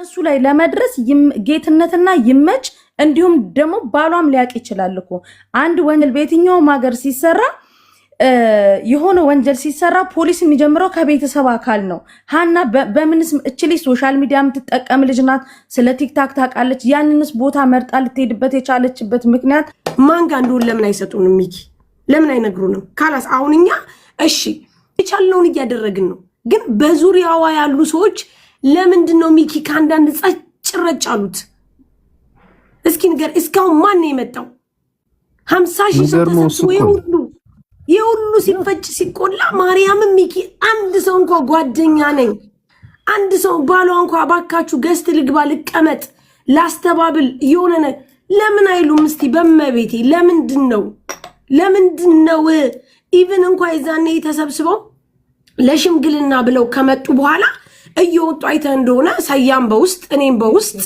እሱ ላይ ለመድረስ ጌትነትና ይመች እንዲሁም ደግሞ ባሏም ሊያቅ ይችላል እኮ አንድ ወንጀል በየትኛውም ሀገር ሲሰራ የሆነ ወንጀል ሲሰራ ፖሊስ የሚጀምረው ከቤተሰብ አካል ነው። ሃና በምንስ እችሊ ሶሻል ሚዲያ የምትጠቀም ልጅ ናት። ስለ ቲክታክ ታውቃለች። ያንንስ ቦታ መርጣ ልትሄድበት የቻለችበት ምክንያት ማን ጋር እንደሆነ ለምን አይሰጡንም? ሚኪ ለምን አይነግሩንም? ካላስ አሁንኛ እሺ የቻልነውን እያደረግን ነው፣ ግን በዙሪያዋ ያሉ ሰዎች ለምንድነው ሚኪ ከአንዳንድ ጸጭረጭ አሉት? እስኪ ንገር። እስካሁን ማን ነው የመጣው? 50 ሺህ ሰው ተሰብስቦ የሁሉ ሲፈጭ ሲቆላ ማርያም ሚኪ አንድ ሰው እንኳን ጓደኛ ነኝ አንድ ሰው ባሏ እንኳን ባካችሁ ገስት ልግባ ልቀመጥ ላስተባብል የሆነ ለምን አይሉም? እስቲ በመቤቴ ለምንድነው ኢቭን እንኳን ይዛኔ ተሰብስበው ለሽምግልና ብለው ከመጡ በኋላ እየወጡ አይተ እንደሆነ ሰያም በውስጥ እኔም በውስጥ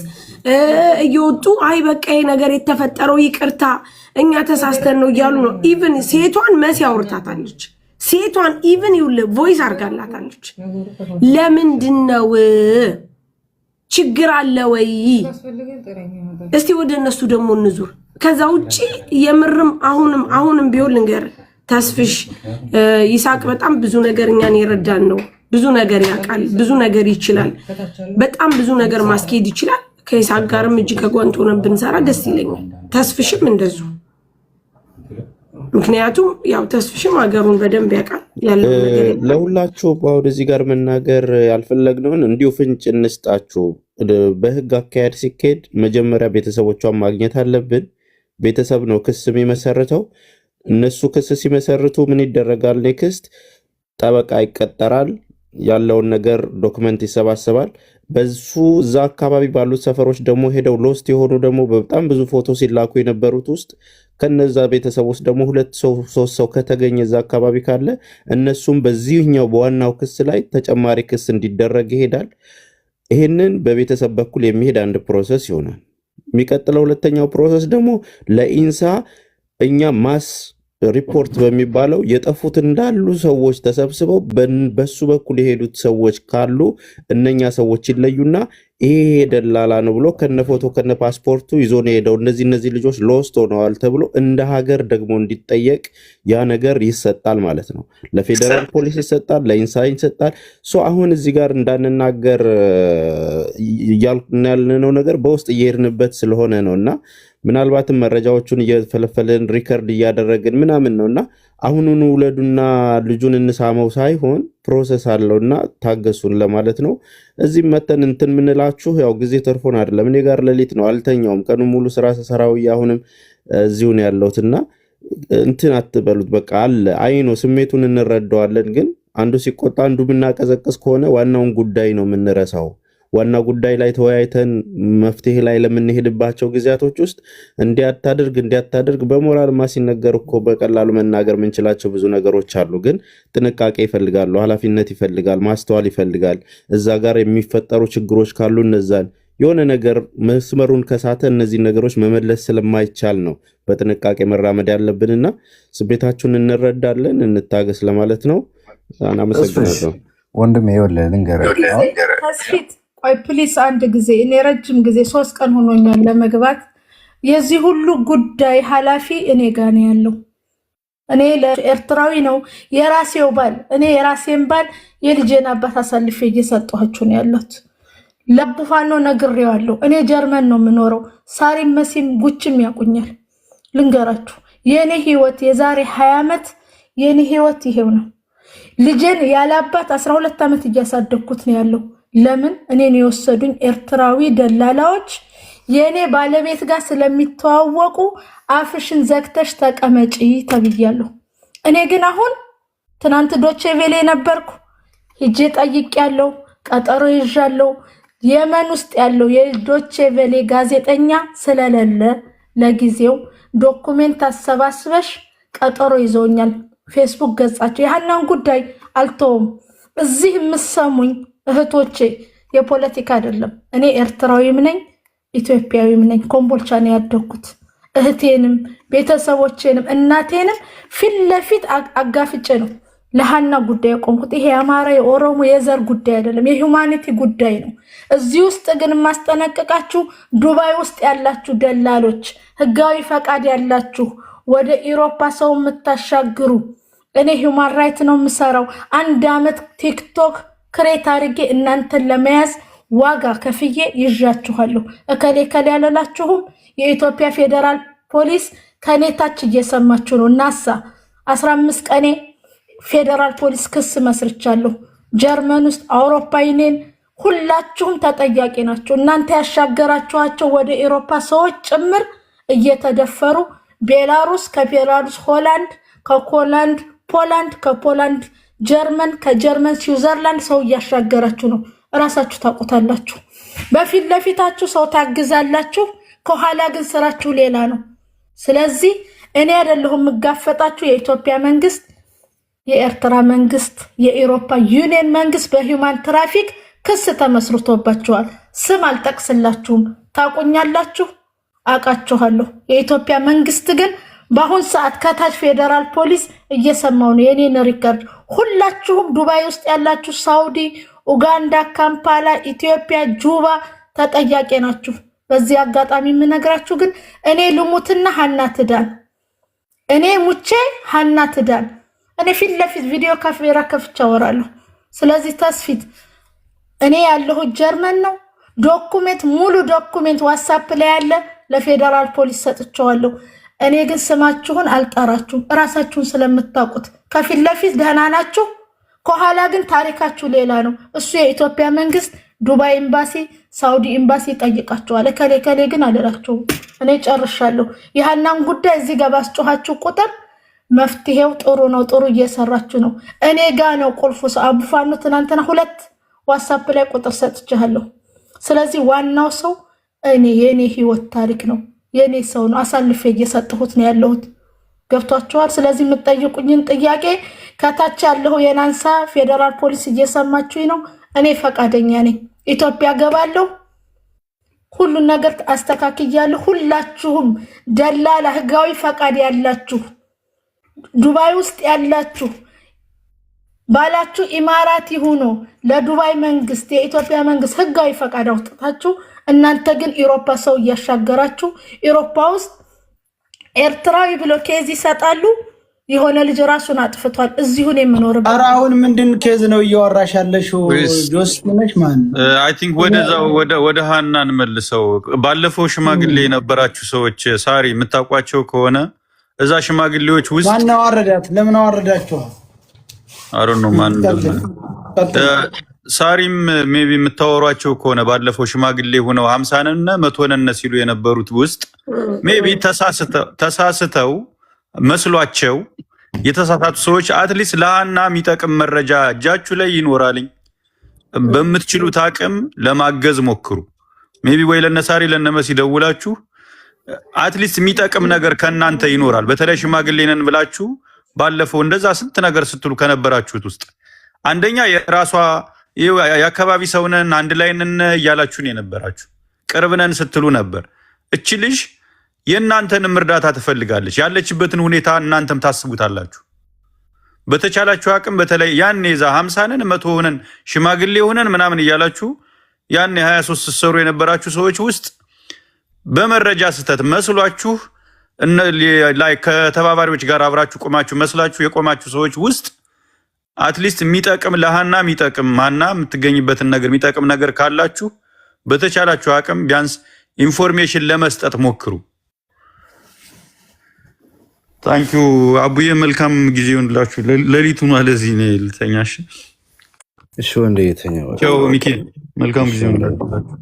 እየወጡ አይ በቃ ነገር የተፈጠረው ይቅርታ እኛ ተሳስተን ነው እያሉ ነው። ኢቭን ሴቷን መሲ አውርታታለች። ሴቷን ኢቭን ይውል ቮይስ አርጋላታለች። ለምንድነው ችግር አለ ወይ? እስቲ ወደ እነሱ ደግሞ እንዙር። ከዛ ውጪ የምርም አሁንም ቢሆን ልንገር ተስፍሽ ይሳቅ በጣም ብዙ ነገር እኛን ይረዳን ነው። ብዙ ነገር ያውቃል፣ ብዙ ነገር ይችላል፣ በጣም ብዙ ነገር ማስኬድ ይችላል። ከይሳቅ ጋርም እጅ ከጓንት ሆነን ብንሰራ ደስ ይለኛል። ተስፍሽም እንደዙ። ምክንያቱም ያው ተስፍሽም ሀገሩን በደንብ ያውቃል ያለው ነገር። ለሁላችሁ አሁን እዚህ ጋር መናገር ያልፈለግነውን እንዲሁ ፍንጭ እንስጣችሁ። በህግ አካሄድ ሲካሄድ መጀመሪያ ቤተሰቦቿን ማግኘት አለብን። ቤተሰብ ነው ክስ የሚመሰርተው። እነሱ ክስ ሲመሰርቱ ምን ይደረጋል? ኔክስት ጠበቃ ይቀጠራል። ያለውን ነገር ዶክመንት ይሰባሰባል። በሱ እዛ አካባቢ ባሉት ሰፈሮች ደግሞ ሄደው ሎስት የሆኑ ደግሞ በጣም ብዙ ፎቶ ሲላኩ የነበሩት ውስጥ ከነዛ ቤተሰብ ውስጥ ደግሞ 2-3 ሰው ከተገኘ እዛ አካባቢ ካለ እነሱም በዚህኛው በዋናው ክስ ላይ ተጨማሪ ክስ እንዲደረግ ይሄዳል። ይሄንን በቤተሰብ በኩል የሚሄድ አንድ ፕሮሰስ ይሆናል። የሚቀጥለው ሁለተኛው ፕሮሰስ ደግሞ ለኢንሳ እኛ ማስ ሪፖርት በሚባለው የጠፉት እንዳሉ ሰዎች ተሰብስበው በሱ በኩል የሄዱት ሰዎች ካሉ እነኛ ሰዎች ይለዩና ይሄ ደላላ ነው ብሎ ከነፎቶ ከነ ፓስፖርቱ ይዞ ነው ሄደው እነዚህ ልጆች ሎስት ሆነዋል ተብሎ እንደ ሀገር ደግሞ እንዲጠየቅ ያ ነገር ይሰጣል ማለት ነው። ለፌደራል ፖሊስ ይሰጣል፣ ለኢንሳ ይሰጣል። አሁን እዚህ ጋር እንዳንናገር ያልነው ነገር በውስጥ እየሄድንበት ስለሆነ ነውና ምናልባትም መረጃዎቹን እየፈለፈልን ሪከርድ እያደረግን ምናምን ነውና አሁኑኑ ውለዱና ልጁን እንሳመው ሳይሆን ፕሮሰስ አለውና ታገሱን ለማለት ነው። እዚህ መተን እንትን ምንላችሁ ያው ጊዜ ተርፎን አይደለም። እኔ ጋር ሌሊት ነው አልተኛውም። ቀኑ ሙሉ ስራ ተሰራው አሁንም እዚሁ ነው ያለሁትና እንትን አትበሉት። በቃ አለ አይኖ ስሜቱን እንረዳዋለን። ግን አንዱ ሲቆጣ አንዱ ብናቀዘቅስ ከሆነ ዋናውን ጉዳይ ነው የምንረሳው። ዋና ጉዳይ ላይ ተወያይተን መፍትሄ ላይ ለምንሄድባቸው ጊዜያቶች ውስጥ እንዲያታደርግ በሞራል ማሲነገር እኮ በቀላሉ መናገር ምንችላቸው ብዙ ነገሮች አሉ። ግን ጥንቃቄ ይፈልጋሉ፣ ኃላፊነት ይፈልጋል፣ ማስተዋል ይፈልጋል። እዛ ጋር የሚፈጠሩ ችግሮች ካሉ እነዛን የሆነ ነገር መስመሩን ከሳተ እነዚህ ነገሮች መመለስ ስለማይቻል ነው በጥንቃቄ መራመድ ያለብንና ስቤታችሁን እንረዳለን፣ እንታገስ ለማለት ነው። አመሰግናለሁ ወንድሜ። ይኸውልህ ልንገርህ ተስፊት ቆይ ፕሊስ አንድ ጊዜ እኔ ረጅም ጊዜ 3 ቀን ሆኖኛል ለመግባት። የዚህ ሁሉ ጉዳይ ኃላፊ እኔ ጋር ነው ያለው። እኔ ለኤርትራዊ ነው የራሴው ባል፣ እኔ የራሴን ባል የልጄን አባት አሳልፌ እየሰጠኋችሁ ነው ያለሁት። ለቡፋኖ ነግሬዋለሁ። እኔ ጀርመን ነው የምኖረው። ሳሪም መሲም ጉችም ያቁኛል። ልንገራችሁ የኔ ህይወት የዛሬ 20 ዓመት የኔ ህይወት ይሄው ነው። ልጄን ያላባት 12 ዓመት እያሳደግኩት ነው ያለው። ለምን እኔን የወሰዱኝ ኤርትራዊ ደላላዎች የኔ ባለቤት ጋር ስለሚተዋወቁ አፍሽን ዘግተሽ ተቀመጪ ተብያለሁ። እኔ ግን አሁን ትናንት ዶቼ ቬሌ ነበርኩ፣ ሂጄ ጠይቄያለሁ፣ ቀጠሮ ይዣለሁ። የመን ውስጥ ያለው የዶቼ ቬሌ ጋዜጠኛ ስለሌለ ለጊዜው ዶኩሜንት አሰባስበሽ ቀጠሮ ይዘውኛል። ፌስቡክ ገጻቸው ያህናን ጉዳይ አልተውም። እዚህ የምሰሙኝ እህቶቼ የፖለቲካ አይደለም። እኔ ኤርትራዊም ነኝ ኢትዮጵያዊም ነኝ። ኮምቦልቻ ነው ያደግኩት። እህቴንም ቤተሰቦቼንም እናቴንም ፊት ለፊት አጋፍጬ ነው ለሃና ጉዳይ ቆምኩት። ይሄ የአማራ የኦሮሞ የዘር ጉዳይ አይደለም፣ የሂውማኒቲ ጉዳይ ነው። እዚህ ውስጥ ግን ማስጠነቀቃችሁ ዱባይ ውስጥ ያላችሁ ደላሎች፣ ህጋዊ ፈቃድ ያላችሁ ወደ ኢሮፓ ሰው የምታሻግሩ፣ እኔ ሂውማን ራይት ነው የምሰራው። 1 ዓመት ቲክቶክ ክሬት አድርጌ እናንተን ለመያዝ ዋጋ ከፍዬ ይዣችኋለሁ። እከሌ ከሌ ያለላችሁም የኢትዮጵያ ፌዴራል ፖሊስ ከኔ ታች እየሰማችሁ ነው። ናሳ 15 ቀኔ ፌዴራል ፖሊስ ክስ መስርቻለሁ። ጀርመን ውስጥ አውሮፓ ይኔን ሁላችሁም ተጠያቂ ናቸው። እናንተ ያሻገራችኋቸው ወደ ኢሮፓ ሰዎች ጭምር እየተደፈሩ ቤላሩስ፣ ከቤላሩስ ሆላንድ፣ ከሆላንድ ፖላንድ፣ ከፖላንድ ጀርመን፣ ከጀርመን ስዊዘርላንድ ሰው እያሻገራችሁ ነው። እራሳችሁ ታውቁታላችሁ። በፊት ለፊታችሁ ሰው ታግዛላችሁ፣ ከኋላ ግን ስራችሁ ሌላ ነው። ስለዚህ እኔ አይደለሁም የምጋፈጣችሁ፣ የኢትዮጵያ መንግስት፣ የኤርትራ መንግስት፣ የኢሮፓ ዩኒየን መንግስት በሂውማን ትራፊክ ክስ ተመስርቶባቸዋል። ስም አልጠቅስላችሁም፣ ታቁኛላችሁ፣ አቃችኋለሁ። የኢትዮጵያ መንግስት ግን በአሁን ሰዓት ከታች ፌዴራል ፖሊስ እየሰማው ነው የኔን ሪከርድ። ሁላችሁም ዱባይ ውስጥ ያላችሁ፣ ሳውዲ፣ ኡጋንዳ፣ ካምፓላ፣ ኢትዮጵያ፣ ጁባ ተጠያቂ ናችሁ። በዚህ አጋጣሚ የምነግራችሁ ግን እኔ ልሙትና ሀና ትዳን፣ እኔ ሙቼ ሀና ትዳን። እኔ ፊት ለፊት ቪዲዮ ካሜራ ከፍቼ አወራለሁ። ስለዚህ ተስፊት እኔ ያለሁት ጀርመን ነው። ዶኩሜንት ሙሉ ዶኩሜንት ዋትስአፕ ላይ ያለ ለፌዴራል ፖሊስ ሰጥቼዋለሁ። እኔ ግን ስማችሁን አልጠራችሁም እራሳችሁን ስለምታውቁት። ከፊት ለፊት ደህና ናችሁ፣ ከኋላ ግን ታሪካችሁ ሌላ ነው። እሱ የኢትዮጵያ መንግስት ዱባይ ኤምባሲ፣ ሳውዲ ኤምባሲ ይጠይቃቸዋል። ከሌ ከሌ ግን አልላችሁም። እኔ ጨርሻለሁ። የሃናን ጉዳይ እዚህ ጋር ባስጮኻችሁ ቁጥር መፍትሄው ጥሩ ነው፣ ጥሩ እየሰራችሁ ነው። እኔ ጋ ነው ቁልፉ። አቡፋኑ ትናንትና 2 ዋትስአፕ ላይ ቁጥር ሰጥቻለሁ። ስለዚህ ዋናው ሰው እኔ የኔ ህይወት ታሪክ ነው፣ የኔ ሰው ነው። አሳልፌ እየሰጠሁት ነው ያለሁት። ገብቷችኋል? ስለዚህ የምትጠይቁኝን ጥያቄ ከታች ያለው የናንሳ ፌዴራል ፖሊስ እየሰማችሁኝ ነው። እኔ ፈቃደኛ ነኝ። ኢትዮጵያ ገባለሁ፣ ሁሉን ነገር አስተካክያለሁ። ሁላችሁም ደላላ ህጋዊ ፈቃድ ያላችሁ ዱባይ ውስጥ ያላችሁ ባላችሁ ኢማራት ይሁኑ ለዱባይ መንግስት፣ የኢትዮጵያ መንግስት ህጋዊ ፈቃድ አውጥታችሁ እናንተ ግን ኢሮፓ ሰው እያሻገራችሁ ኢሮፓ ውስጥ ኤርትራዊ ብሎ ኬዝ ይሰጣሉ። የሆነ ልጅ ራሱን አጥፍቷል። እዚሁን የምኖርበት ኧረ አሁን ምንድን ኬዝ ነው እያወራሽ ያለሽው? ጆስ ነሽ ማን? አይ ቲንክ ወደ ሃናን መልሰው። ባለፈው ሽማግሌ የነበራችሁ ሰዎች ሳሪ የምታውቋቸው ከሆነ እዛ ሽማግሌዎች ውስጥ ማን አወረዳት? ለምን አወረዳችኋል? አሮ ነው ማን ሳሪም ሜቢ የምታወሯቸው ከሆነ ባለፈው ሽማግሌ ሆነው 50 ነን 100 ነን ሲሉ የነበሩት ውስጥ ሜቢ ተሳስተው መስሏቸው የተሳሳቱ ሰዎች አትሊስት ለሃና የሚጠቅም መረጃ እጃችሁ ላይ ይኖራልኝ። በምትችሉት አቅም ለማገዝ ሞክሩ። ሜቢ ወይ ለነሳሪ ለነመሲ ደውላችሁ አትሊስት የሚጠቅም ነገር ከናንተ ይኖራል። በተለይ ሽማግሌ ነን ብላችሁ ባለፈው እንደዛ ስንት ነገር ስትሉ ከነበራችሁት ውስጥ አንደኛ የራሷ የአካባቢ ሰው ነን አንድ ላይ ነን እያላችሁን የነበራችሁ ቅርብ ነን ስትሉ ነበር። እቺ ልጅ የእናንተንም እርዳታ ትፈልጋለች። ያለችበትን ሁኔታ እናንተም ታስቡታላችሁ። በተቻላችሁ አቅም በተለይ ያን የዛ 50 ነን 100 ነን ሽማግሌ ሆነን ምናምን እያላችሁ ያን 23 ሰሩ የነበራችሁ ሰዎች ውስጥ በመረጃ ስተት መስሏችሁ ላይ ከተባባሪዎች ጋር አብራችሁ ቆማችሁ መስላችሁ የቆማችሁ ሰዎች ውስጥ አትሊስት የሚጠቅም ለሃና የሚጠቅም ሃና የምትገኝበትን ነገር የሚጠቅም ነገር ካላችሁ በተቻላችሁ አቅም ቢያንስ ኢንፎርሜሽን ለመስጠት ሞክሩ። ታንኪዩ አቡዬ፣ መልካም ጊዜ ይሁንላችሁ። ለሊቱን አለዚህ ነው ልተኛሽ። እሺ ወንዴ የተኛው ቻው ሚኪ፣ መልካም ጊዜ ይሁንላችሁ።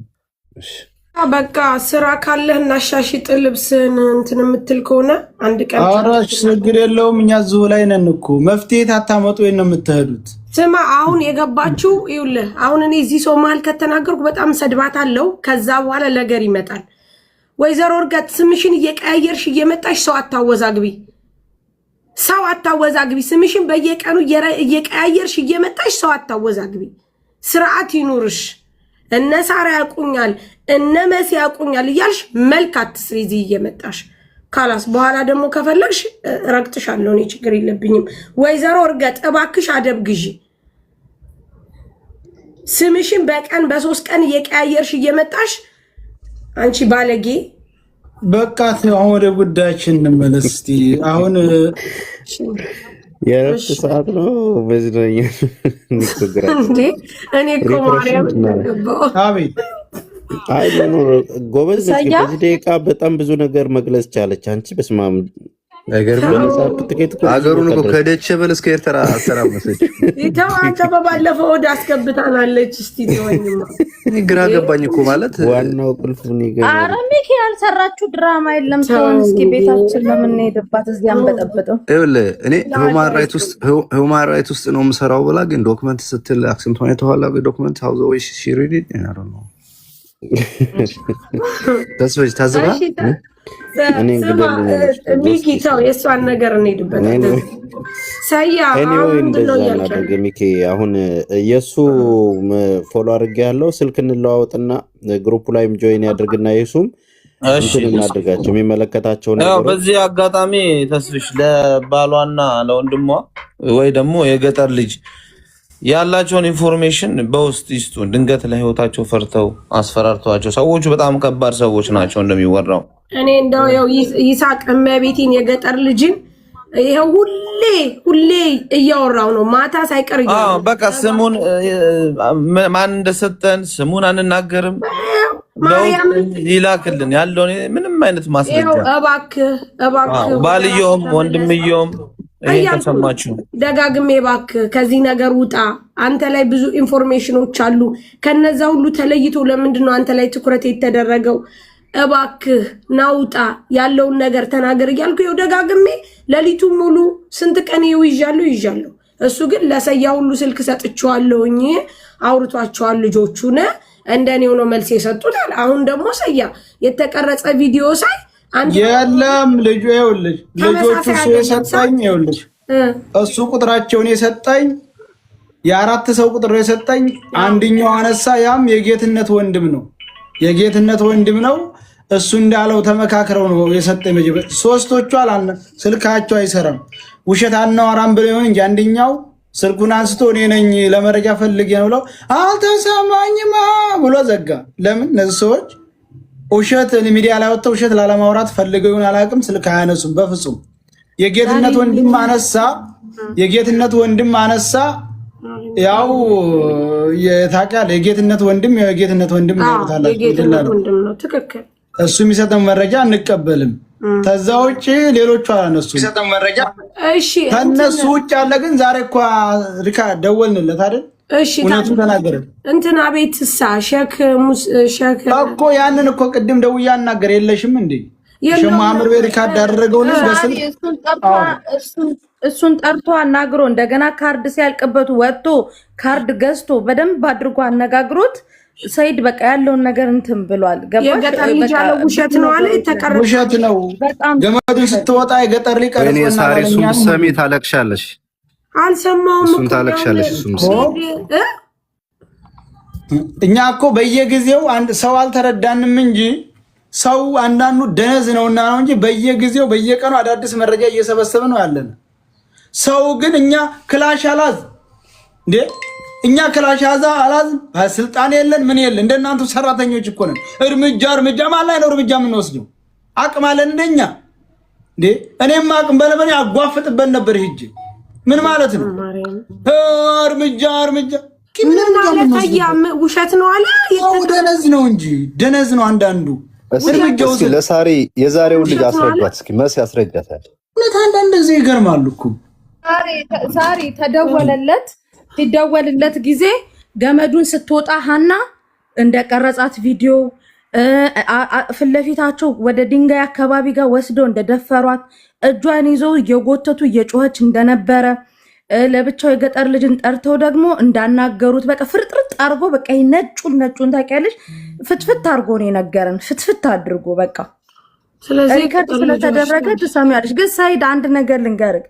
እሺ በቃ ስራ ካለህ እናሻሽጥ ልብስን እንትን የምትል ከሆነ አንድ ቀን አራሽ ችግር የለውም። እኛ እዚሁ ላይ ነን እኮ መፍትሄ ታታመጡ ወይ ነው የምትሄዱት? ስማ አሁን የገባችሁ ይኸውልህ፣ አሁን እኔ እዚህ ሰው መሀል ከተናገርኩ በጣም ሰድባት አለው። ከዛ በኋላ ነገር ይመጣል። ወይዘሮ እርጋት ስምሽን እየቀያየርሽ እየመጣሽ ሰው አታወዛግቢ፣ ሰው አታወዛግቢ። ስምሽን በየቀኑ እየቀያየርሽ እየመጣሽ ሰው አታወዛግቢ። ስርዓት ይኑርሽ። እነ ሳራ ያቁኛል እነ መሲ ያቁኛል እያልሽ መልክ አትስሪ። እዚህ እየመጣሽ ካላስ በኋላ ደግሞ ከፈለግሽ ረግጥሻለሁ፣ እኔ ችግር የለብኝም። ወይዘሮ እርገጥ እባክሽ አደብ ግዢ። ስምሽን በቀን በ3 ቀን እየቀያየርሽ እየመጣሽ አንቺ ባለጌ። በቃ አሁን ወደ ጉዳያችን እንመለስ እስቲ። አሁን የእረፍት ሰዓት ነው። መዝናኛ እኔ እኮ ማርያም አቤት አይ ጎበዝ ነች። በዚህ ደቂቃ በጣም ብዙ ነገር መግለጽ ቻለች። አንቺ በስመ አብ አገሩን እኮ ከደቼ ብል እስከ ኤርትራ አሰራመሰች። ይተው አንተ በባለፈው ወደ አስገብታናለች። እስቲ ቢሆንማ ግራ ገባኝ እኮ ማለት ዋናው ቁልፍ ነው። ኧረ ሚኪ ያልሰራችሁ ድራማ የለም። ተውን እስኪ ቤታችን ለምን ሄደባት እዚህ አንበጠበጠው። ይኸውልህ እኔ ሁማን ራይት ውስጥ ነው የምሰራው ብላ ግን ዶክመንት ስትል አክሰንት ሆነ ተኋላ ዶክመንት ሃው ዘ ዌይ ሺ ሪድ ኢት አይ ዶንት ኖ ተስበጅ ታዝባ ሚኪ ተው የእሷን ነገር እንሄድበት። ሰያ ሚኪ አሁን የእሱ ፎሎ አድርጌ ያለው ስልክ እንለዋወጥና ግሩፕ ላይም ጆይን ያድርግና የሱም እንትን እናድርጋቸው የሚመለከታቸው ነገር። በዚህ አጋጣሚ ተስፍሽ ለባሏና ለወንድሟ ወይ ደግሞ የገጠር ልጅ ያላቸውን ኢንፎርሜሽን በውስጥ ይስጡ። ድንገት ለህይወታቸው ፈርተው አስፈራርተዋቸው፣ ሰዎቹ በጣም ከባድ ሰዎች ናቸው እንደሚወራው። እኔ እንደው ያው ይሳቅ እመቤቴን የገጠር ልጅን ይሄው ሁሌ እያወራው ነው ማታ ሳይቀር ይያው። በቃ ስሙን ማን እንደሰጠን ስሙን አንናገርም። ይላክልን ያለው ምንም አይነት ማስረጃ እባክህ ባልየውም ወንድምየውም ተሰማችሁ ደጋግሜ እባክህ ከዚህ ነገር ውጣ። አንተ ላይ ብዙ ኢንፎርሜሽኖች አሉ። ከነዛ ሁሉ ተለይቶ ለምንድን ነው አንተ ላይ ትኩረት የተደረገው? እባክህ ናውጣ ያለውን ነገር ተናገር እያልኩ ይኸው ደጋግሜ ሌሊቱን ሙሉ ስንት ቀን ይዣለሁ። እሱ ግን ለሰያ ሁሉ ስልክ ሰጥቼዋለሁኝ፣ አውርቷቸዋል ልጆቹን እንደኔው ነው መልስ የሰጡት። አሁን ደግሞ ሰያ የተቀረጸ ቪዲዮ ሳይ የለም ልጁ ይኸውልሽ፣ ልጆቹ እሱ የሰጠኝ ይኸውልሽ፣ እሱ ቁጥራቸውን የሰጠኝ የ4 ሰው ቁጥር የሰጠኝ አንደኛው አነሳ። ያም የጌትነት ወንድም ነው። እሱ እንዳለው ተመካክረው ነው የሰጠኝ። መጀመሪያ 3ቶቹ ስልካቸው አይሰራም ውሸት አናወራም ብለው ይሆን እንጂ አንደኛው ስልኩን አንስቶ እኔ ነኝ ለመረጃ ፈልጌ ነው ብለው አልተሰማኝማ ብሎ ዘጋ። ለምን እነዚህ ሰዎች ውሸት ሚዲያ ላይ ወጥተው ውሸት ላለማውራት ፈልገው ይሆን አላውቅም። ስልክ አያነሱም በፍጹም። የጌትነት ወንድም አነሳ። ያው የታውቂያለሽ የጌትነት ወንድም ነው። ትክክል። እሱ የሚሰጠው መረጃ አንቀበልም። ከዛ ውጭ ሌሎቹ አላነሱም። እሺ ከነሱ ውጭ አለ። ግን ዛሬ እኮ ደወልንለት አይደል? እሺ እውነቱን ተናገረ። እንትና ቤትሳ ሸክ እኮ ያንን እኮ ቅድም ደውዬ አናገር የለሽም እንዴ? ሸማምር ሪካርድ ያደረገው ነው በስልክ እሱን ጠርቶ አናግሮ እንደገና ካርድ ሲያልቅበት ወጥቶ ካርድ ገዝቶ በደንብ አድርጎ አነጋግሮት ሰይድ በቃ ያለውን ነገር እንትን ብሏል። የገጠር ልጅ ያለው ውሸት ነው አለ። ውሸት ነው። ገመዱን ስትወጣ የገጠር ሊቀር እኔ ሳሪ እሱም ሰሚ ታለቅሻለሽ። አልሰማውም እሱም ታለቅሻለሽ። እሱም እኛ እኮ በየጊዜው ሰው አልተረዳንም እንጂ ሰው አንዳንዱ ደነዝ ነውና ነው እንጂ በየጊዜው በየቀኑ አዳዲስ መረጃ እየሰበሰበ ነው ያለን። ሰው ግን እኛ ክላሽ አላዝ እንዴ እኛ ክላሽ አላዝ ስልጣን የለን ምን የለን። እንደናንተ ሰራተኞች እኮ ነን። እርምጃ ማን ላይ ነው እርምጃ የምንወስደው? አቅም አለን እንደኛ እንዴ? እኔም አቅም በለበኔ አጓፍጥበት ነበር ሂጅ። ምን ማለት ነው እርምጃ? ውሸት ነው አለ። ደነዝ ነው እንጂ ደነዝ ነው አንዳንዱ። ለሳሪ የዛሬውን ልጅ አስረዳት እስኪ። መስ ያስረዳታል። እውነት አንዳንድ ጊዜ ይገርማሉ እኮ። ዛሬ ሲደወልለት ጊዜ ገመዱን ስትወጣ ሀና እንደቀረጻት ቪዲዮ ፊት ለፊታቸው ወደ ድንጋይ አካባቢ ጋር ወስደው እንደደፈሯት እጇን ይዘው እየጎተቱ እየጮኸች እንደነበረ ለብቻው የገጠር ልጅን ጠርተው ደግሞ እንዳናገሩት በቃ ፍርጥርጥ አድርጎ በቃ ነጩን ታውቂያለሽ፣ ፍትፍት አድርጎ ነው የነገረን። ፍትፍት አድርጎ በቃ ሪከርድ ስለተደረገ ትሰሚያለሽ። ግን ሳይድ አንድ ነገር ልንገርህ፣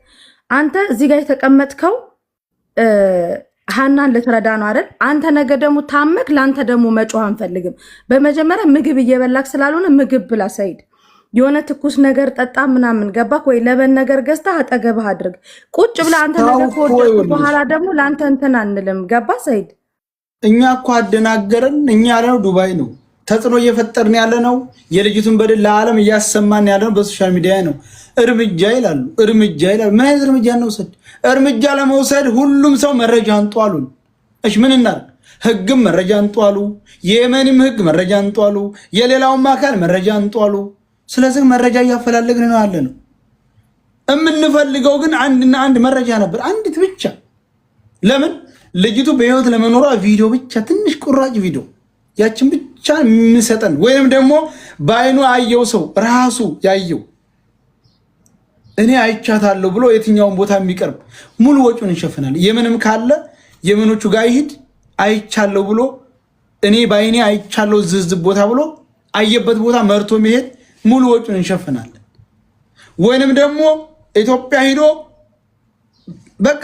አንተ እዚህ ጋር የተቀመጥከው ሀናን ልትረዳ ነው አይደል? አንተ ነገ ደግሞ ታመክ፣ ለአንተ ደግሞ መጮህ አንፈልግም። በመጀመሪያ ምግብ እየበላክ ስላልሆነ ምግብ ብላ ሳይድ። የሆነ ትኩስ ነገር ጠጣ ምናምን ገባክ ወይ ለበን ነገር ገዝታ አጠገብህ አድርግ ቁጭ ብላ አንተ ነገር ከወደድኩ በኋላ ደግሞ ለአንተ እንትን አንልም ገባ ሰይድ እኛ እኮ አደናገረን እኛ ያለነው ዱባይ ነው ተጽዕኖ እየፈጠርን ያለነው የልጅቱን በደል ለዓለም እያሰማን ያለነው በሶሻል ሚዲያ ነው እርምጃ ይላሉ ምን አይነት እርምጃ እንውሰድ እርምጃ ለመውሰድ ሁሉም ሰው መረጃ አንጧሉን እሺ ምን እናድርግ ህግም መረጃ አንጧሉ የየመንም ህግ መረጃ አንጧሉ የሌላውም አካል መረጃ አንጧሉ ስለዚህ መረጃ እያፈላለግን ነው ያለነው የምንፈልገው ግን አንድና አንድ መረጃ ነበር አንዲት ብቻ ለምን ልጅቱ በህይወት ለመኖሯ ቪዲዮ ብቻ ትንሽ ቁራጭ ቪዲዮ ያችን ብቻ የሚሰጠን ወይንም ደግሞ በአይኑ አየው ሰው ራሱ ያየው እኔ አይቻታለሁ ብሎ የትኛውን ቦታ የሚቀርብ ሙሉ ወጪውን እንሸፍናለን የምንም ካለ የምኖቹ ጋር ይሄድ አይቻለሁ ብሎ እኔ ባይኔ አይቻለሁ ዝዝብ ቦታ ብሎ አየበት ቦታ መርቶ መሄድ ሙሉ ወጪውን እንሸፍናለን ወይንም ደግሞ ኢትዮጵያ ሄዶ በቃ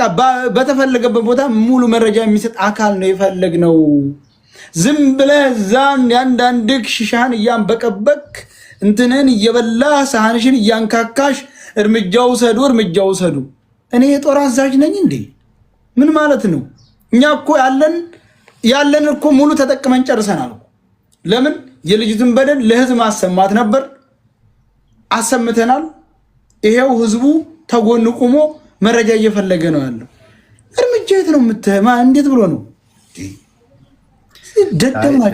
በተፈለገበት ቦታ ሙሉ መረጃ የሚሰጥ አካል ነው የፈለግነው ዝም ብለህ ዛን ያንዳንድክ ሽሻን እያንበቀበክ እንትነን እየበላ ሳህንሽን እያንካካሽ እርምጃው ሰዱ እኔ የጦር አዛዥ ነኝ እንዴ ምን ማለት ነው እኛ እኮ ያለን እኮ ሙሉ ተጠቅመን ጨርሰናል ለምን የልጅቱን በደል ለህዝብ ማሰማት ነበር አሰምተናል ይሄው ህዝቡ ተጎን ቆሞ መረጃ እየፈለገ ነው ያለው እርምጃ የት ነው የምትማ እንዴት ብሎ ነው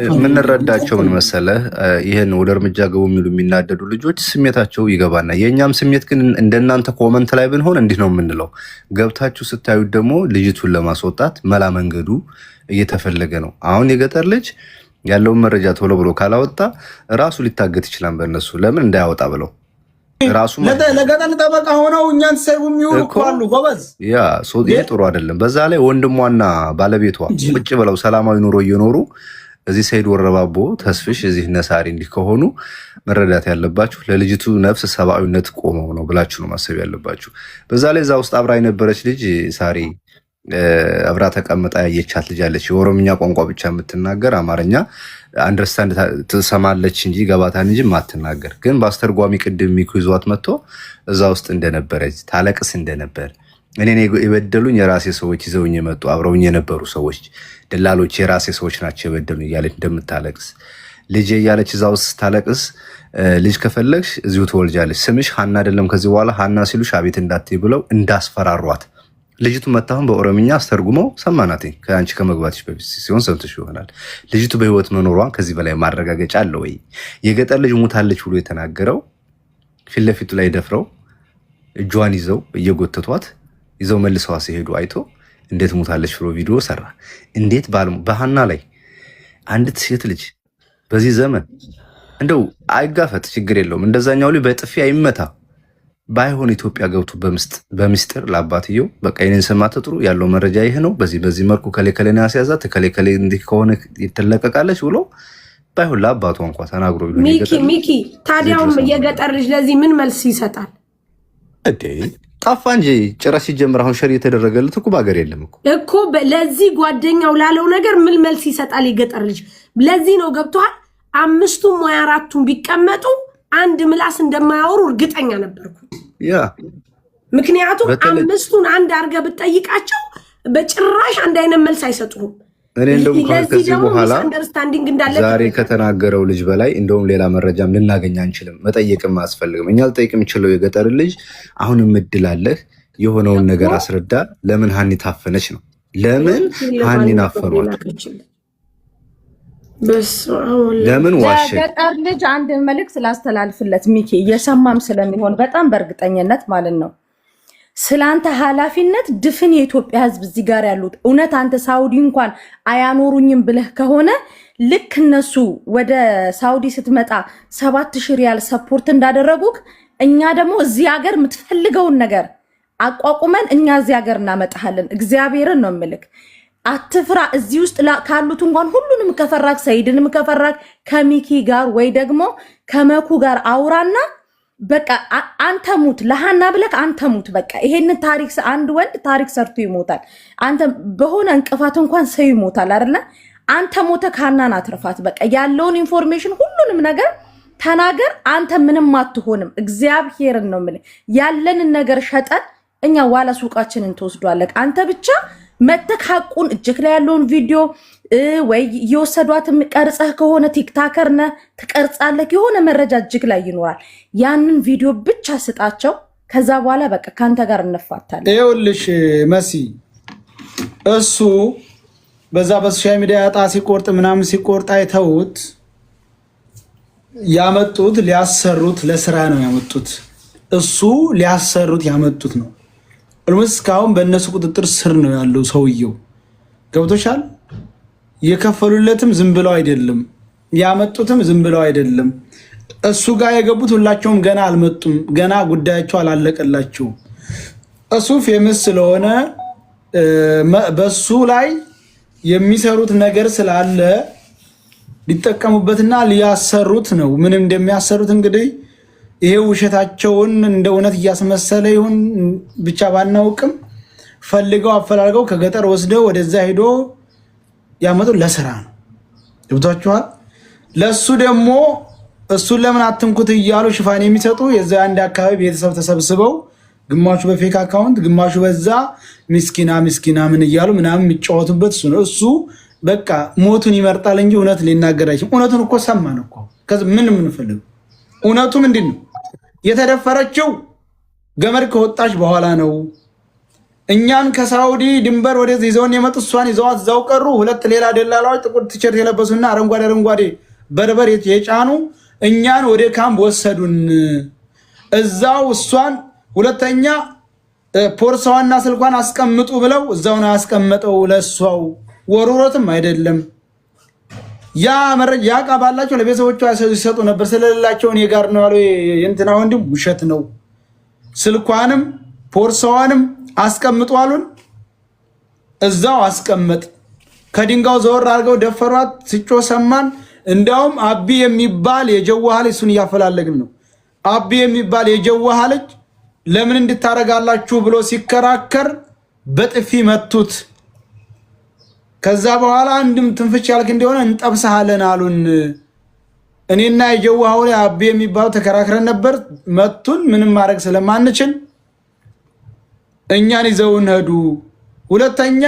የምንረዳቸው ምን መሰለህ ይሄን ወደ እርምጃ ገቡ የሚሉ የሚናደዱ ልጆች ስሜታቸው ይገባና የኛም ስሜት ግን እንደናንተ ኮመንት ላይ ብንሆን እንዲህ ነው የምንለው ገብታችሁ ስታዩት ደግሞ ልጅቱን ለማስወጣት መላ መንገዱ እየተፈለገ ነው አሁን የገጠር ልጅ ያለውን መረጃ ቶሎ ብሎ ካላወጣ ራሱ ሊታገት ይችላል በእነሱ ለምን እንዳያወጣ ብለው ራሱ ለገጠር ጠበቃ ሆነው እኛን ሰይቡ የሚውሉ አሉ ጎበዝ ያ ይሄ ጥሩ አይደለም በዛ ላይ ወንድሟና ባለቤቷ ቁጭ ብለው ሰላማዊ ኑሮ እየኖሩ እዚህ ሰይድ ወረባቦ ተስፍሽ እዚህ ነሳሪ እንዲህ ከሆኑ መረዳት ያለባችሁ ለልጅቱ ነፍስ ሰብአዊነት ቆመው ነው ብላችሁ ነው ማሰብ ያለባችሁ በዛ ላይ እዛ ውስጥ አብራ የነበረች ልጅ ሳሪ አብራ ተቀምጣ ያየቻት ልጅ አለች የኦሮምኛ ቋንቋ ብቻ የምትናገር አማርኛ አንደርስታንድ ትሰማለች እንጂ ገባታን እንጂ ማትናገር ግን በአስተርጓሚ ቅድም ሚኩ ይዟት መጥቶ እዛ ውስጥ እንደነበረች ታለቅስ እንደነበር እኔ የበደሉኝ የራሴ ሰዎች ይዘውኝ የመጡ አብረውኝ የነበሩ ሰዎች ደላሎች የራሴ ሰዎች ናቸው የበደሉኝ እያለች እንደምታለቅስ ልጅ እያለች እዛ ውስጥ ታለቅስ ልጅ ከፈለግሽ እዚሁ ትወልጃለች ስምሽ ሀና አይደለም ከዚህ በኋላ ሀና ሲሉሽ አቤት እንዳትይ ብለው እንዳስፈራሯት ልጅቱ መታሁን በኦሮምኛ አስተርጉመው ሰማናት ከአንቺ ከመግባትሽ በፊት ሲሆን ሰምተሽ ይሆናል ልጅቱ በህይወት መኖሯን ከዚህ በላይ ማረጋገጫ አለ ወይ የገጠር ልጅ ሞታለች ብሎ የተናገረው ፊት ለፊቱ ላይ ደፍረው እጇን ይዘው እየጎተቷት ይዘው መልሰዋ ሲሄዱ አይቶ እንዴት ሞታለች ብሎ ቪዲዮ ሰራ እንዴት በሃና ላይ አንዲት ሴት ልጅ በዚህ ዘመን እንደው አይጋፈጥ ችግር የለውም እንደዛኛው ላይ በጥፊ አይመታ ባይሆን ኢትዮጵያ ገብቶ በሚስጥር ለአባትየው በቃ የኔን ስም አትጥሩ ያለው መረጃ ይሄ ነው በዚህ መልኩ ከሌከለና ያስያዛት ከሌከለ እንዲህ ከሆነ ይተለቀቃለች ብሎ ባይሆን ለአባቱ እንኳን ተናግሮ ቢሆን ሚኪ ታዲያውም የገጠር ልጅ ለዚህ ምን መልስ ይሰጣል እንዴ ጠፋ እንጂ ጭራሽ ሲጀምር አሁን ሸር የተደረገለት እኮ ባገር የለም እኮ ለዚህ ጓደኛው ላለው ነገር ምን መልስ ይሰጣል የገጠር ልጅ ለዚህ ነው ገብቷል አምስቱም ወይ አራቱም ቢቀመጡ አንድ ምላስ እንደማያወሩ እርግጠኛ ነበርኩ ያ ምክንያቱም አምስቱን አንድ አርገ ብትጠይቃቸው በጭራሽ አንድ አይነት መልስ አይሰጡም እኔ እንደውም ከዚህ በኋላ አንደርስታንዲንግ እንዳለ ዛሬ ከተናገረው ልጅ በላይ እንደውም ሌላ መረጃም ልናገኝ አንችልም መጠየቅም አያስፈልግም እኛ ልጠይቅም ይችላል የገጠር ልጅ አሁንም እድላለህ የሆነውን ነገር አስረዳ ለምን ሀኒ ታፈነች ነው ለምን ሀኒን አፈኗት ለምን ዋሸ ገጠር ልጅ አንድ መልእክት ስላስተላልፍለት ሚኪ እየሰማም ስለሚሆን በጣም በእርግጠኝነት ማለት ነው ስላንተ ኃላፊነት ድፍን የኢትዮጵያ ህዝብ እዚህ ጋር ያሉት እውነት አንተ ሳውዲ እንኳን አያኖሩኝም ብለህ ከሆነ ልክ እነሱ ወደ ሳውዲ ስትመጣ 7000 ሪያል ሰፖርት እንዳደረጉክ እኛ ደግሞ እዚህ ሀገር የምትፈልገውን ነገር አቋቁመን እኛ እዚህ ሀገር እናመጣለን እግዚአብሔርን ነው ምልክ አትፍራ እዚህ ውስጥ ካሉት እንኳን ሁሉንም ከፈራክ ሰይድንም ከፈራክ ከሚኪ ጋር ወይ ደግሞ ከመኩ ጋር አውራና በቃ አንተ ሙት ለሃና ብለክ አንተ ሙት በቃ ይሄን ታሪክ አንድ ወንድ ታሪክ ሰርቶ ይሞታል አንተ በሆነ እንቅፋት እንኳን ሰው ይሞታል አይደለ አንተ ሞተ ሃናን አትርፋት በቃ ያለውን ኢንፎርሜሽን ሁሉንም ነገር ተናገር። አንተ ምንም አትሆንም። እግዚአብሔርን ነው የምልህ። ያለንን ነገር ሸጠን እኛ ዋላ ሱቃችንን ተወስዷለህ። አንተ ብቻ መተክ ሐቁን እጅክ ላይ ያለውን ቪዲዮ ወይ የወሰዷትም ቀርጸህ ከሆነ ቲክታከር ነህ ትቀርጻለህ። የሆነ መረጃ እጅክ ላይ ይኖራል። ያንን ቪዲዮ ብቻ ስጣቸው። ከዛ በኋላ በቃ ካንተ ጋር እንፋታለን። ይኸውልሽ መሲ እሱ በዛ በሶሻል ሚዲያ ዕጣ ሲቆርጥ ምናምን ሲቆርጥ አይተውት ያመጡት ሊያሰሩት ለስራ ነው ያመጡት። እሱ ሊያሰሩት ያመጡት ነው። እስካሁን በእነሱ ቁጥጥር ስር ነው ያለው ሰውየው። ገብቶሻል? የከፈሉለትም ዝም ብለው አይደለም፣ ያመጡትም ዝም ብለው አይደለም። እሱ ጋር የገቡት ሁላቸውም ገና አልመጡም፣ ገና ጉዳያቸው አላለቀላቸው። እሱ ፌመስ ስለሆነ በሱ ላይ የሚሰሩት ነገር ስላለ ሊጠቀሙበትና ሊያሰሩት ነው። ምንም እንደሚያሰሩት እንግዲህ ይሄ ውሸታቸውን እንደ እውነት እያስመሰለ ይሁን ብቻ ባናውቅም ፈልገው አፈላልገው ከገጠር ወስደው ወደዛ ሄዶ ያመጡ ለስራ ነው። ገብቷችኋል? ለሱ ደግሞ እሱን ለምን አትንኩት እያሉ ሽፋን የሚሰጡ የዛ አንድ አካባቢ ቤተሰብ ተሰብስበው ግማሹ በፌክ አካውንት ግማሹ በዛ ምስኪና ምን እያሉ ምናምን የሚጫወቱበት እሱ ነው። እሱ በቃ ሞቱን ይመርጣል እንጂ እውነት ሊናገር አይችልም። እውነቱን እኮ ሰማን እኮ። ምን የምንፈልገው እውነቱ ምንድን ነው? የተደፈረችው ገመድ ከወጣች በኋላ ነው። እኛን ከሳውዲ ድንበር ወደዚህ ይዘውን የመጡ እሷን ይዘዋት እዛው ቀሩ። ሁለት ሌላ ደላላዎች ጥቁር ቲሸርት የለበሱና አረንጓዴ በርበር የጫኑ እኛን ወደ ካምፕ ወሰዱን። እዛው እሷን ሁለተኛ ፖርሳዋና ስልኳን አስቀምጡ ብለው እዛው ነው ያስቀመጠው። ለሷው ወሩሮትም አይደለም። ያ መረጃ ቃ ባላቸው ለቤተሰቦቿ ሲሰጡ ነበር። ስለሌላቸው እኔ ጋር ነው ያለው የእንትና ወንድም። ውሸት ነው። ስልኳንም ፖርሳዋንም አስቀምጡ አሉን። እዛው አስቀመጥ። ከድንጋው ዘወር አድርገው ደፈሯት። ሲጮ ሰማን። እንዳውም አቢ የሚባል የጀዋህ ልጅ እሱን እያፈላለግን ነው። አቢ የሚባል የጀዋህ ልጅ ለምን እንድታረጋላችሁ ብሎ ሲከራከር በጥፊ መቱት። ከዛ በኋላ አንድም ትንፍች ያልክ እንደሆነ እንጠብስሃለን አሉን። እኔና የጀዋሃው ላይ አቢ የሚባለው ተከራክረን ነበር። መቱን። ምንም ማድረግ ስለማንችል እኛን ይዘውን ሄዱ። ሁለተኛ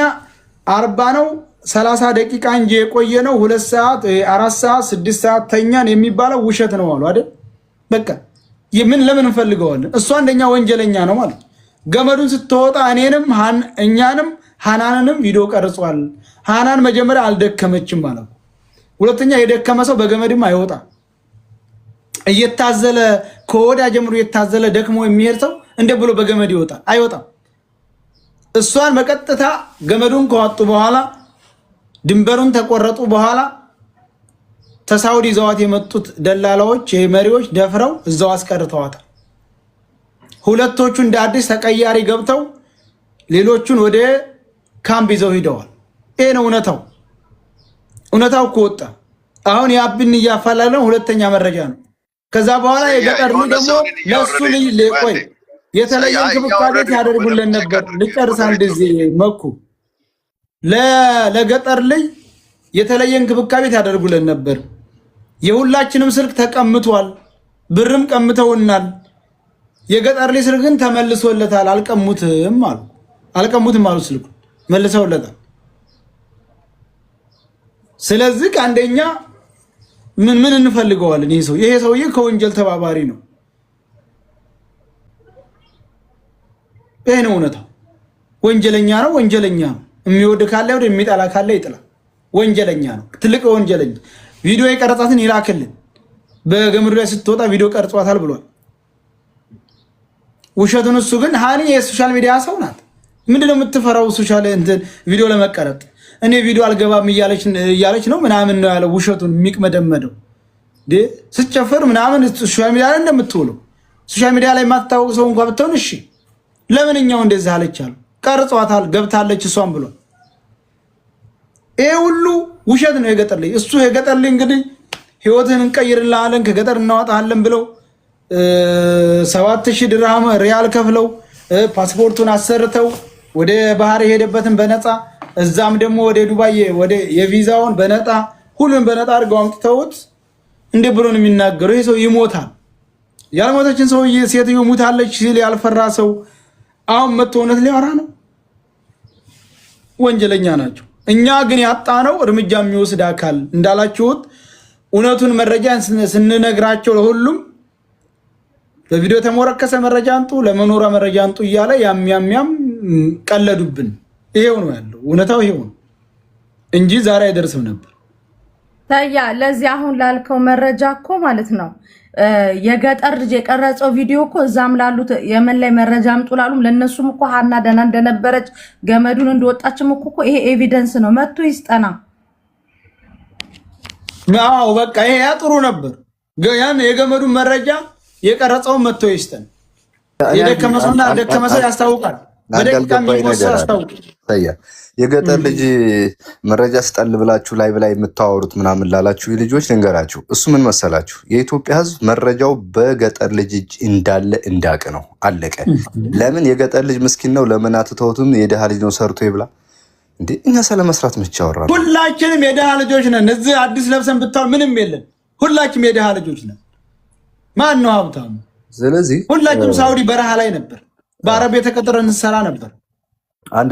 40 ነው 30 ደቂቃ እንጂ የቆየ ነው 2 ሰዓት 4 ሰዓት 6 ሰዓት ተኛን የሚባለው ውሸት ነው አሉ አይደል? በቃ ለምን እንፈልገዋለን? እሱ አንደኛ ወንጀለኛ ነው ማለት። ገመዱን ስትወጣ እኛንም ሃናንንም ቪዲዮ ቀርጿል። ሃናን መጀመሪያ አልደከመችም ማለት። ሁለተኛ የደከመ ሰው በገመድም አይወጣ። እየታዘለ ከወዳ ጀምሮ እየታዘለ ደክሞ የሚሄድ ሰው እንደ ብሎ በገመድ ይወጣል? አይወጣም። እሷን በቀጥታ ገመዱን ከዋጡ በኋላ ድንበሩን ተቆረጡ በኋላ ተሳውዲ ይዘዋት የመጡት ደላላዎች መሪዎች ደፍረው እዛው አስቀርተዋታል። ሁለቶቹ እንደ አዲስ ተቀያሪ ገብተው ሌሎቹን ወደ ካምፕ ይዘው ሂደዋል። ይሄ ነው እውነታው። እውነታው ከወጣ አሁን የአብን እያፈላለን ሁለተኛ መረጃ ነው። ከዛ በኋላ የገጠር ልጅ ደግሞ ለሱ ቆይ የተለየ እንክብካቤ ያደርጉልን ነበር። ልጨርስ አንድ ጊዜ መኩ ለገጠር ልጅ የተለየ እንክብካቤ ያደርጉልን ነበር። የሁላችንም ስልክ ተቀምጧል። ብርም ቀምተውናል። የገጠር ልጅ ስልክ ግን ተመልሶለታል። አልቀሙትም አሉ ስልኩ መልሰውለታል። ስለዚህ አንደኛ ምን እንፈልገዋለን? ይሄ ሰውዬ ከወንጀል ተባባሪ ነው። ይሄ ነው እውነታው። ወንጀለኛ ነው። የሚወድ ካለ ወደ የሚጠላ ካለ ይጥላል። ወንጀለኛ ነው። ትልቅ ወንጀለኛ። ቪዲዮ የቀረጻትን ይላክልን። በገመዱ ላይ ስትወጣ ቪዲዮ ቀርጿታል ብሏል። ውሸቱን እሱ ግን ሃኒ የሶሻል ሚዲያ ሰው ናት። ምንድነው የምትፈራው? ሶሻል ቪዲዮ ለመቀረጥ እኔ ቪዲዮ አልገባም እያለች ነው ምናምን ነው ያለው። ውሸቱን የሚቅመደመደው ስትጨፍር ምናምን ሶሻል ሚዲያ ላይ እንደምትውለው ሶሻል ሚዲያ ላይ የማትታወቅ ሰው እንኳን ብትሆን እሺ፣ ለምንኛው እንደዚህ አለች አሉ። ቀርጿታል ገብታለች እሷን ብሎ ይሄ ሁሉ ውሸት ነው። የገጠር ልጅ እሱ የገጠር ልጅ እንግዲህ ህይወትን እንቀይርልሃለን ከገጠር እናወጣለን ብለው 7000 ድርሃም ሪያል ከፍለው ፓስፖርቱን አሰርተው ወደ ባህር የሄደበትን በነፃ እዛም ደግሞ ወደ ዱባይ ወደ የቪዛውን በነፃ ሁሉን በነፃ አድርገው አምጥተውት እንዴ ብሎ ነው የሚናገረው? ይሄ ሰው ይሞታል። ያልሞተችን ሰው ሴትዮ ሙታለች ሲል ያልፈራ ሰው አሁን መጥቶ እውነት ሊያወራ ነው? ወንጀለኛ ናቸው። እኛ ግን ያጣነው እርምጃ የሚወስድ አካል እንዳላችሁት እውነቱን መረጃ ስንነግራቸው ለሁሉም በቪዲዮ ተሞረከሰ መረጃ አንጡ፣ ለመኖሪያ መረጃ አንጡ እያለ ያም ቀለዱብን። ይሄው ነው ያለው፣ እውነታው ይሄው ነው እንጂ ዛሬ አይደርስም ነበር። ታያ ለዚህ አሁን ላልከው መረጃ እኮ ማለት ነው የገጠር ልጅ የቀረጸው ቪዲዮ እኮ እዛም ላሉት የመን ላይ መረጃ አምጡ ላሉም ለነሱም እኮ ሀና ደህና እንደነበረች ገመዱን እንደወጣችም እኮ ይሄ ኤቪደንስ ነው። መጥቶ ይስጠና። አዎ በቃ ይሄ ያ ጥሩ ነበር። ያን የገመዱን መረጃ የቀረጸውን መጥቶ ይስጠን። የደከመሰውና ያልደከመሰው ያስታውቃል። በደቂቃ የሚወሰድ ያስታውቃል። የገጠር ልጅ መረጃ ስጠል ብላችሁ ላይ ብላይ የምታወሩት ምናምን ላላችሁ ልጆች ልንገራችሁ። እሱ ምን መሰላችሁ? የኢትዮጵያ ሕዝብ መረጃው በገጠር ልጅ እጅ እንዳለ እንዳቅ ነው። አለቀ። ለምን የገጠር ልጅ ምስኪን ነው? ለምን አትተውትም? የድሃ ልጅ ነው ሰርቶ ይብላ እንዴ። እኛ ስለመስራት ብቻ አወራን። ሁላችንም የድሃ ልጆች ነን። እዚህ አዲስ ለብሰን ብታው ምንም የለም። ሁላችንም የድሃ ልጆች ነን። ማን ነው ሀብታሙ? ስለዚህ ሁላችንም ሳውዲ በረሃ ላይ ነበር፣ በአረብ የተቀጠረ እንሰራ ነበር።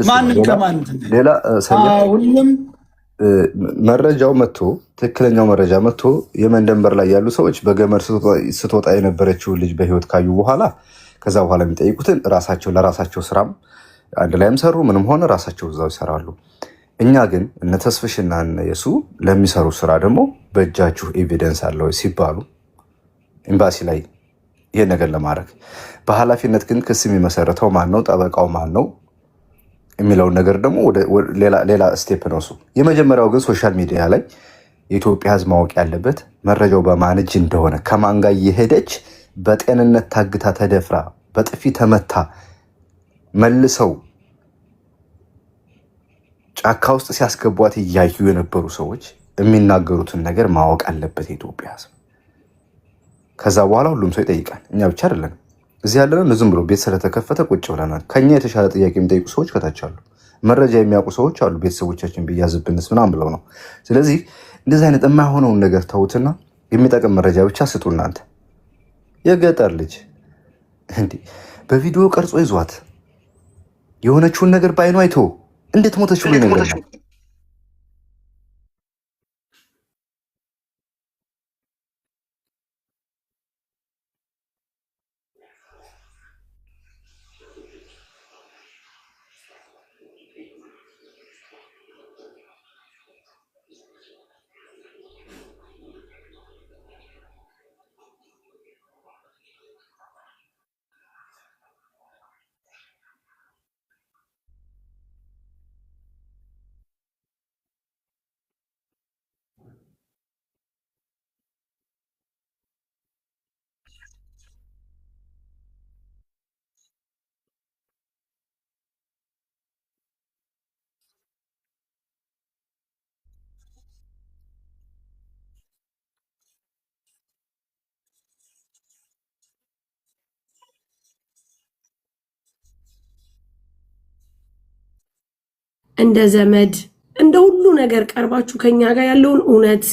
ማንም ከማን ሌላ ሁሉም መረጃው መጥቶ ትክክለኛው መረጃ መጥቶ የመን ድንበር ላይ ያሉ ሰዎች በገመድ ስትወጣ የነበረችውን ልጅ በህይወት ካዩ በኋላ ከዛ በኋላ የሚጠይቁትን ራሳቸው ለራሳቸው ስራም አንድ ላይም ሰሩ ምንም ሆነ ራሳቸው እዛው ይሰራሉ። እኛ ግን እነ ተስፍሽና የሱ ለሚሰሩ ስራ ደግሞ በእጃችሁ ኤቪደንስ አለው ሲባሉ ኤምባሲ ላይ ይሄን ነገር ለማድረግ በኃላፊነት ግን ክስ የሚመሰረተው ማን ነው? ጠበቃው ማን ነው የሚለውን ነገር ደግሞ ሌላ ስቴፕ ነው እሱ። የመጀመሪያው ግን ሶሻል ሚዲያ ላይ የኢትዮጵያ ሕዝብ ማወቅ ያለበት መረጃው በማን እጅ እንደሆነ፣ ከማን ጋር እየሄደች በጤንነት ታግታ ተደፍራ በጥፊ ተመታ መልሰው ጫካ ውስጥ ሲያስገቧት እያዩ የነበሩ ሰዎች የሚናገሩትን ነገር ማወቅ አለበት የኢትዮጵያ ሕዝብ። ከዛ በኋላ ሁሉም ሰው ይጠይቃል። እኛ ብቻ አይደለንም እዚህ ያለነው። ዝም ብሎ ቤት ስለተከፈተ ቁጭ ብለናል። ከኛ የተሻለ ጥያቄ የሚጠይቁ ሰዎች ከታች አሉ። መረጃ የሚያውቁ ሰዎች አሉ። ቤተሰቦቻችን ቢያዝብንስ ምናምን ብለው ነው። ስለዚህ እንደዚህ አይነት የማይሆነውን ነገር ተውትና የሚጠቅም መረጃ ብቻ ስጡ። እናንተ የገጠር ልጅ እንዴ በቪዲዮ ቀርጾ ይዟት የሆነችውን ነገር በአይኑ አይቶ እንዴት ሞተች ብሎ ይነግረናል። እንደ ዘመድ እንደ ሁሉ ነገር ቀርባችሁ ከኛ ጋር ያለውን እውነት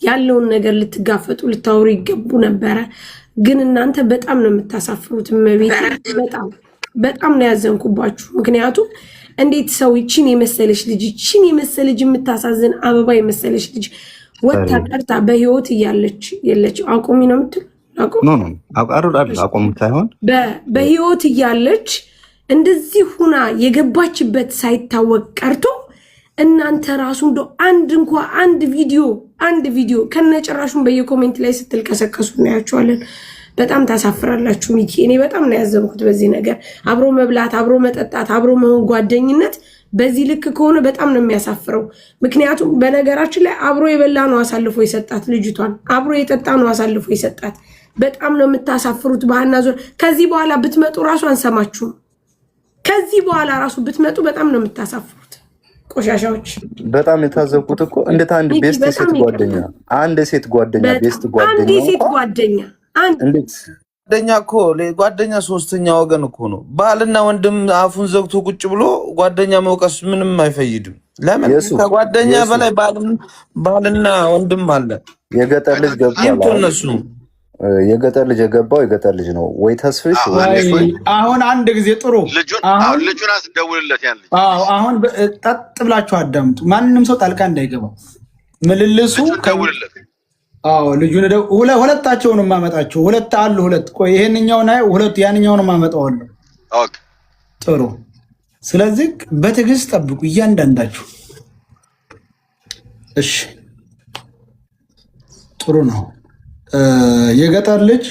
ያለውን ነገር ልትጋፈጡ ልታወሩ ይገቡ ነበረ። ግን እናንተ በጣም ነው የምታሳፍሩት። መቤት በጣም ነው ያዘንኩባችሁ። ምክንያቱም እንዴት ሰው ይችን የመሰለች ልጅ የምታሳዝን አበባ የመሰለች ልጅ ወጣ ቀርታ በህይወት እያለች የለች አቁሚ ነው የምትሉ አቁም ሳይሆን በህይወት እያለች እንደዚህ ሁና የገባችበት ሳይታወቅ ቀርቶ እናንተ ራሱ እንደው አንድ ቪዲዮ ከነጭራሹን በየኮሜንት ላይ ስትልከሰከሱ እናያቸዋለን። በጣም ታሳፍራላችሁ። ሚኪ እኔ በጣም ነው ያዘንኩት በዚህ ነገር። አብሮ መብላት፣ አብሮ መጠጣት፣ አብሮ መሆን ጓደኝነት በዚህ ልክ ከሆነ በጣም ነው የሚያሳፍረው። ምክንያቱም በነገራችን ላይ አብሮ የበላ ነው አሳልፎ የሰጣት ልጅቷን፣ አብሮ የጠጣ ነው አሳልፎ የሰጣት። በጣም ነው የምታሳፍሩት። ባህና ዞር ከዚህ በኋላ ብትመጡ ራሱ አንሰማችሁም። ከዚህ በኋላ ራሱ ብትመጡ በጣም ነው የምታሳፍሩት ቆሻሻዎች። በጣም የታዘብኩት እኮ እንዴት አንድ ቤስት ሴት ጓደኛ ቤስት ጓደኛ ጓደኛ እኮ ጓደኛ ሶስተኛ ወገን እኮ ነው። ባልና ወንድም አፉን ዘግቶ ቁጭ ብሎ ጓደኛ መውቀስ ምንም አይፈይድም። ለምን ከጓደኛ በላይ ባልና ወንድም አለ። የገጠር ልጅ ገብቷል። እነሱ የገጠር ልጅ የገባው የገጠር ልጅ ነው ወይ ተስፍሽ? አሁን አንድ ጊዜ ጥሩ ልጁን አስደውልለት። ያን ልጅ አሁን ጠጥ ብላችሁ አዳምጡ። ማንም ሰው ጣልቃ እንዳይገባ ምልልሱ ደውልለት። ልጁን ሁለታቸውን ማመጣቸው ሁለት አሉ። ሁለት ቆይ ይሄንኛውን ሁለት ያንኛውን ማመጣዋለሁ። ኦኬ ጥሩ። ስለዚህ በትዕግስት ጠብቁ እያንዳንዳችሁ። እሺ ጥሩ ነው። የገጠር ልጅ